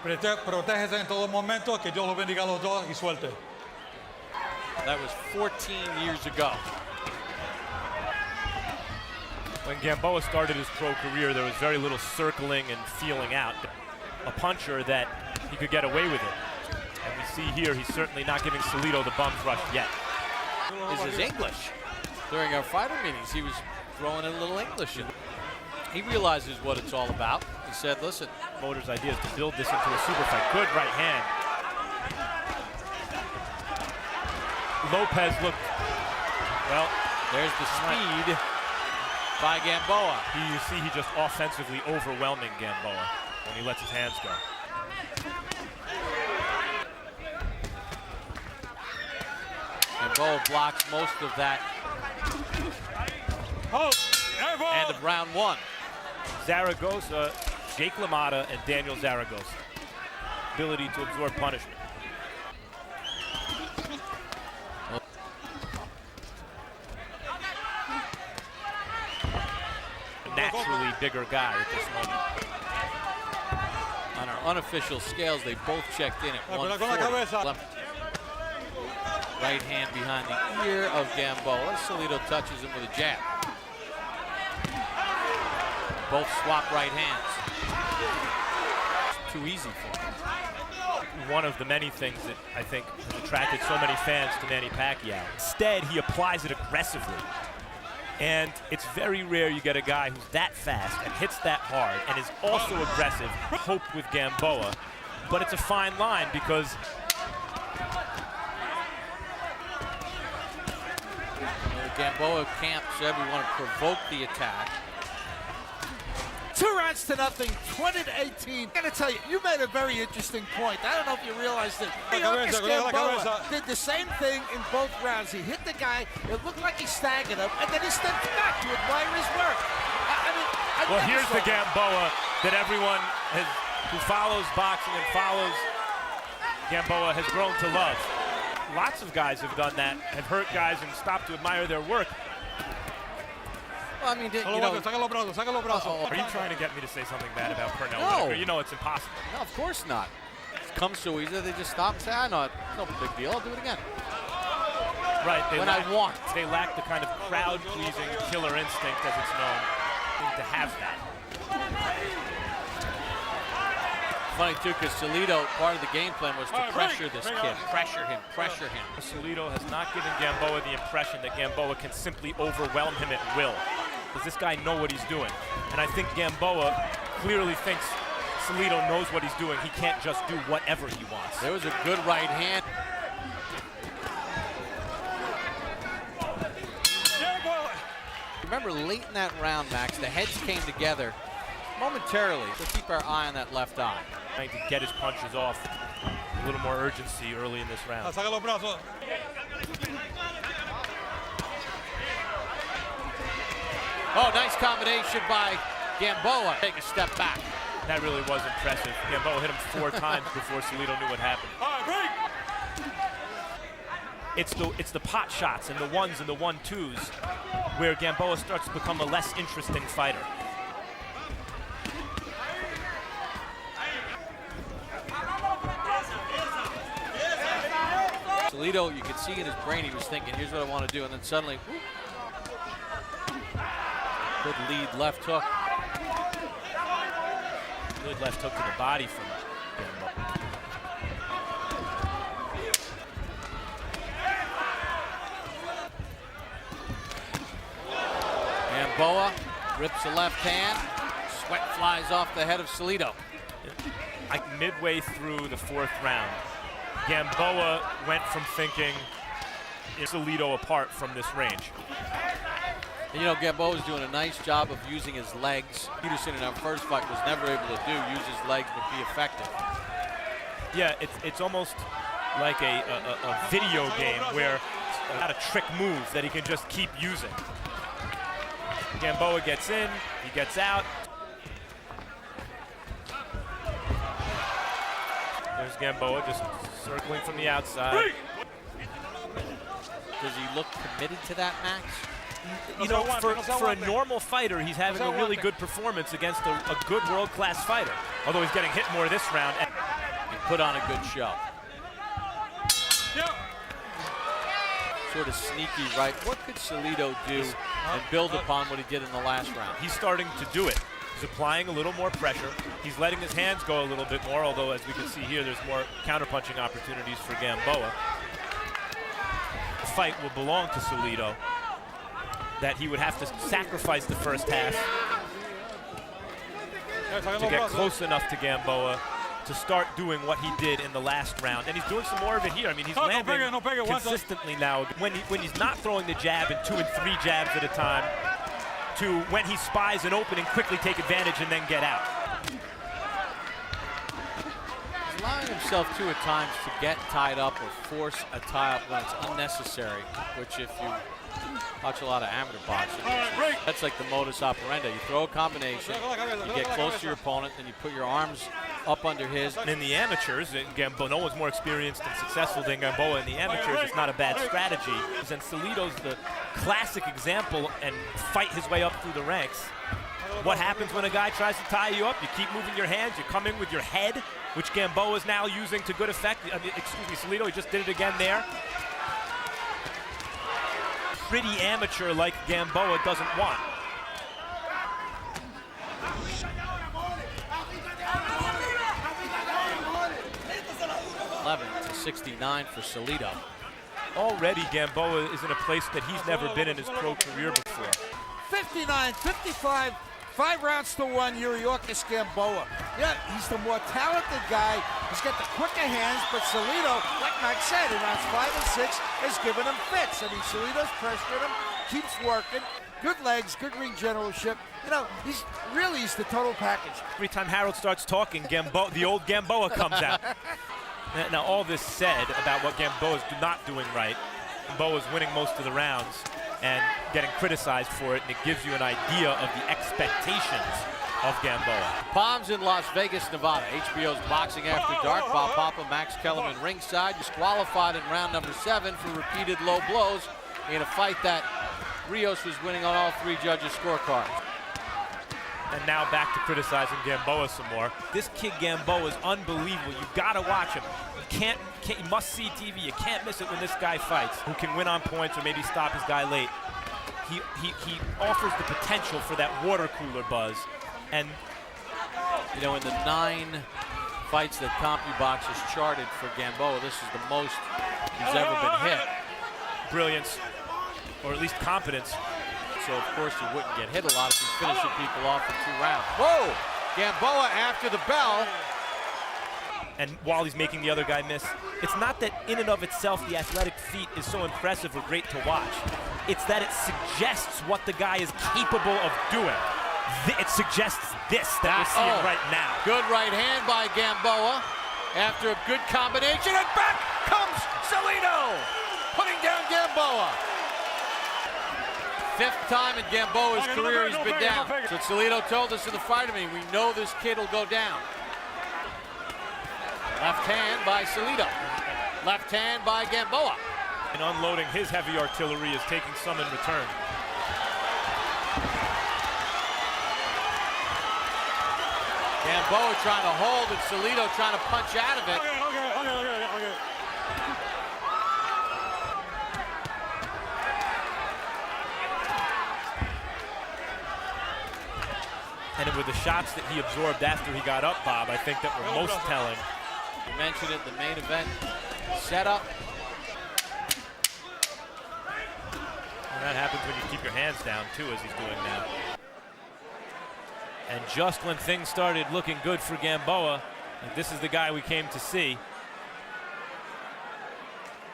Protégese en todo momento, que Dios los bendiga a los dos y suerte. That was 14 years ago. When Gamboa started his pro career, there was very little circling and feeling out. A puncher that he could get away with it. And we see here, he's certainly not giving Salido the bum's rush yet. This is English. During our fighter meetings, he was throwing in a little English. And he realizes what it's all about. He said, listen. Motor's idea is to build this into a super fight. Good right hand. Lopez looked, well. There's the speed by Gamboa. You see he just offensively overwhelming Gamboa when he lets his hands go. Gamboa blocks most of that. End of round one. Zaragoza, Jake LaMotta, and Daniel Zaragoza. Ability to absorb punishment. Naturally bigger guy at this moment. On our unofficial scales, they both checked in at 140. Right hand behind the ear of Gamboa. Salido touches him with a jab. Both swap right hands. It's too easy for him. One of the many things that I think has attracted so many fans to Manny Pacquiao. Instead, he applies it aggressively. And it's very rare you get a guy who's that fast and hits that hard and is also aggressive. Hope with Gamboa, but it's a fine line because the Gamboa camp said we want to provoke the attack. 2 rounds to nothing, 20-18. I'm gonna tell you, you made a very interesting point. I don't know if you realized it. Yuriorkis Gamboa did the same thing in both rounds. He hit the guy, it looked like he staggered him, and then he stepped back to admire his work. Well, here's the Gamboa that everyone who follows boxing and follows Gamboa has grown to love. Lots of guys have done that, have hurt guys and stopped to admire their work. Well, I mean, you know, are you trying to get me to say something bad about Pernell? No. You know it's impossible. No, of course not. It comes so easy, they just stop and say, I know it, no big deal, I'll do it again. Right. I want. They lack the kind of crowd-pleasing killer instinct as it's known. They need to have that. Funny too, because Salido, part of the game plan was to pressure this kid. Pressure him, pressure him. Salido has not given Gamboa the impression that Gamboa can simply overwhelm him at will. Does this guy know what he's doing? And I think Gamboa clearly thinks Salido knows what he's doing. He can't just do whatever he wants. There was a good right hand. Remember late in that round, Max, the heads came together momentarily to keep our eye on that left eye. Trying to get his punches off. A little more urgency early in this round. Oh, nice combination by Gamboa. Take a step back. That really was impressive. Gamboa hit him 4 times before Salido knew what happened. It's the pot shots and the 1s and the 1-2s where Gamboa starts to become a less interesting fighter. Salido, you could see in his brain he was thinking, here's what I want to do, and then suddenly, whoop. Good lead left hook. Good left hook to the body from Gamboa rips the left hand. Sweat flies off the head of Salido. Like midway through the 4th round, Gamboa went from thinking Salido apart from this range. And you know, Gamboa's doing a nice job of using his legs. Peterson in our first fight was never able to use his legs but be effective. Yeah, it's almost like a video game where not a trick move that he can just keep using. Gamboa gets in, he gets out. There's Gamboa just circling from the outside. Does he look committed to that, Max? you know, for a normal fighter, he's having a really good performance against a good world-class fighter. Although he's getting hit more this round. He put on a good show. Sort of sneaky right. What could Salido do and build upon what he did in the last round? He's starting to do it. He's applying a little more pressure. He's letting his hands go a little bit more, although as we can see here, there's more counterpunching opportunities for Gamboa. The fight will belong to Salido, that he would have to sacrifice the first half to get close enough to Gamboa to start doing what he did in the last round. And he's doing some more of it here. I mean, he's landing consistently now. When he's not throwing the jab and 2 and 3 jabs at a time, to when he spies an opening, quickly take advantage and then get out. He's allowing himself to at times to get tied up or force a tie-up when it's unnecessary, which if you watch a lot of amateur boxing, that's like the modus operandi. You throw a combination, you get close to your opponent, then you put your arms up under his. And in the amateurs, Gamboa, no one's more experienced and successful than Gamboa in the amateurs. It's not a bad strategy. And Salido's the classic example and fight his way up through the ranks. What happens when a guy tries to tie you up? You keep moving your hands, you come in with your head, which Gamboa is now using to good effect. I mean, excuse me, Salido, he just did it again there. Pretty amateur like Gamboa doesn't want. 11-69 for Salido. Already Gamboa is in a place that he's never been in his pro career before. 59-55, 5 rounds to 1, Yuriorkis Gamboa. Yeah, he's the more talented guy. He's got the quicker hands, but Salido, like Mike said, in rounds 5 and 6, has given him fits. I mean, Salido's pressured him, keeps working. Good legs, good ring generalship. You know, he's the total package. Every time Harold starts talking, the old Gamboa comes out. Now, all this said about what Gamboa's not doing right, Gamboa's winning most of the rounds and getting criticized for it, and it gives you an idea of the expectations of Gamboa. Palms in Las Vegas, Nevada. HBO's Boxing After Dark. Bob Papa, Max Kellerman ringside. Disqualified in round number 7 for repeated low blows in a fight that Rios was winning on all 3 judges' scorecards. And now back to criticizing Gamboa some more. This kid Gamboa is unbelievable. You gotta watch him. You must see TV. You can't miss it when this guy fights. Who can win on points or maybe stop his guy late. He offers the potential for that water cooler buzz. And you know, in the 9 fights that CompuBox has charted for Gamboa, this is the most he's ever been hit. Brilliance, or at least competence. So of course he wouldn't get hit a lot if he's finishing people off in 2 rounds. Whoa! Gamboa after the bell. And while he's making the other guy miss, it's not that in and of itself the athletic feat is so impressive or great to watch. It's that it suggests what the guy is capable of doing. It suggests this that we're seeing right now. Good right hand by Gamboa after a good combination, and back comes Salido, putting down Gamboa. 5th time in Gamboa's career he's been down. So Salido told us in the fight, we know this kid will go down. Left hand by Salido. Left hand by Gamboa. And unloading his heavy artillery is taking some in return. Gamboa trying to hold and Salido trying to punch out of it. Okay. And with the shots that he absorbed after he got up, Bob, I think that were most telling. You mentioned it, the main event setup. And that happens when you keep your hands down, too, as he's doing now. And just when things started looking good for Gamboa, like this is the guy we came to see.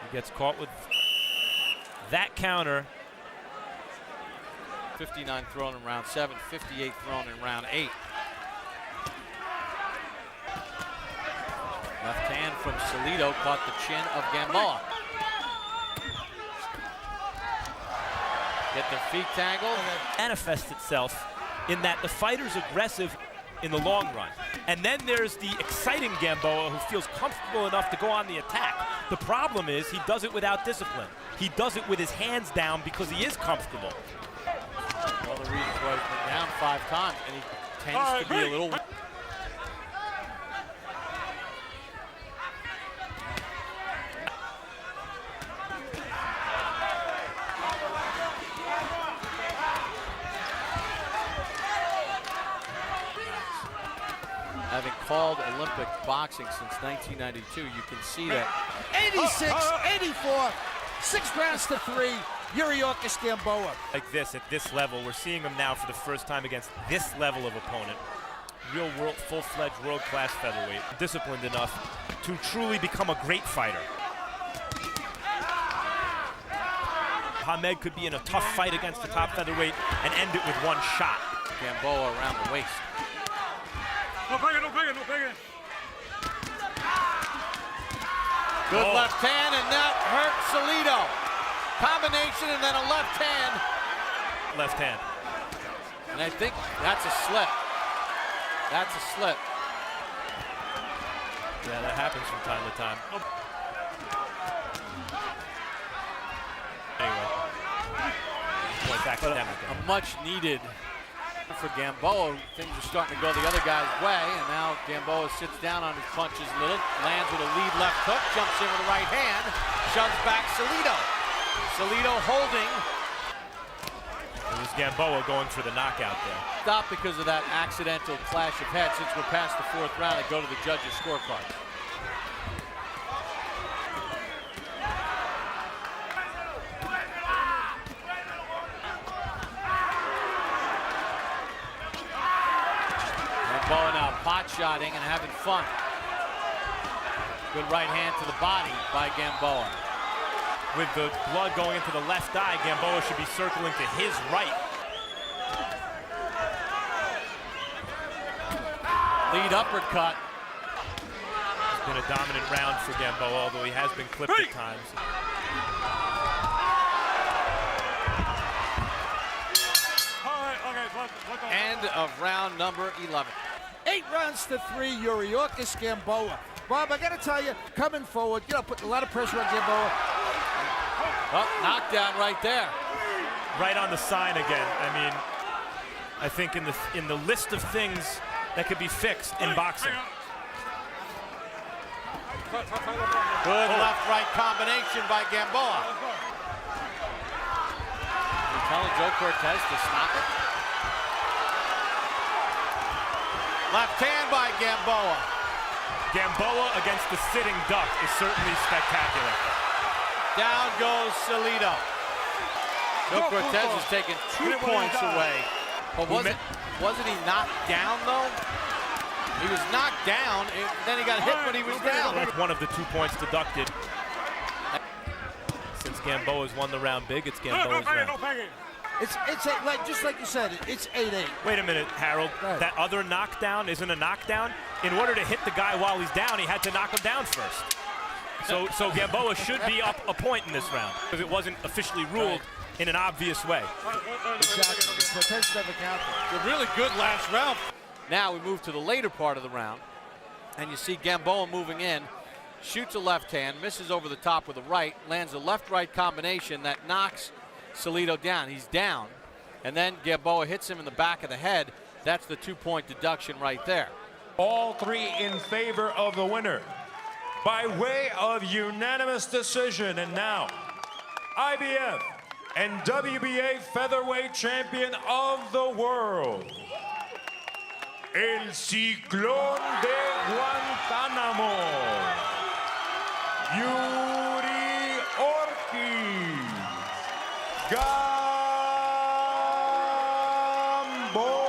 He gets caught with that counter. 59 thrown in round 7, 58 thrown in round 8. Left hand from Salido caught the chin of Gamboa. Get their feet tangled. Manifests itself in that the fighter's aggressive in the long run. And then there's the exciting Gamboa who feels comfortable enough to go on the attack. The problem is he does it without discipline. He does it with his hands down because he is comfortable. One of the reasons why he's been down 5 times, and he tends to be a little... Having called Olympic boxing since 1992, you can see that. 86, 84, 6 rounds to 3. Yuriorkis Gamboa. Like this, at this level, we're seeing him now for the first time against this level of opponent. Real world, full-fledged world-class featherweight. Disciplined enough to truly become a great fighter. Hamed could be in a tough fight against the top featherweight and end it with one shot. Gamboa around the waist. No pegue, no pegue, no pegue. Good left hand, and that hurt Salido. Combination and then a left hand. Left hand. And I think that's a slip. That's a slip. Yeah, that happens from time to time. Anyway, point back to them again. A much needed for Gamboa. Things are starting to go the other guy's way, and now Gamboa sits down on his punches a little, lands with a lead left hook, jumps in with the right hand, shoves back Salido. Salido holding. It was Gamboa going for the knockout there. Stop because of that accidental clash of heads. Since we're past the 4th round, and go to the judges' scorecard. Gamboa now pot-shotting and having fun. Good right hand to the body by Gamboa. With the blood going into the left eye, Gamboa should be circling to his right. Lead uppercut. It's been a dominant round for Gamboa, although he has been clipped at times. End of round number 11. 8 rounds to 3, Yuriorkis Gamboa. Bob, I got to tell you, coming forward, putting a lot of pressure on Gamboa. Oh, knockdown right there. Right on the sign again. I mean, I think in the list of things that could be fixed in boxing. Good left-right combination by Gamboa. You telling Joe Cortez to stop it? Left hand by Gamboa. Gamboa against the sitting duck is certainly spectacular. Down goes Salido. Joe Cortez has taken 2 points away. But wasn't he knocked down, though? He was knocked down, and then he got hit when he was down. That's one of the 2 points deducted. Since Gamboa's won the round big, it's Gamboa's round. It's just like you said, it's 8-8. Wait a minute, Harold. That other knockdown isn't a knockdown. In order to hit the guy while he's down, he had to knock him down first. So Gamboa should be up a point in this round because it wasn't officially ruled in an obvious way. Exactly. Cortez never counted. A really good last round. Now we move to the later part of the round, and you see Gamboa moving in, shoots a left hand, misses over the top with a right, lands a left-right combination that knocks Salido down. He's down, and then Gamboa hits him in the back of the head. That's the 2-point deduction right there. All 3 in favor of the winner by way of unanimous decision. And now, IBF and WBA featherweight champion of the world, El Ciclón de Guantánamo, Yuriorkis Gamboa.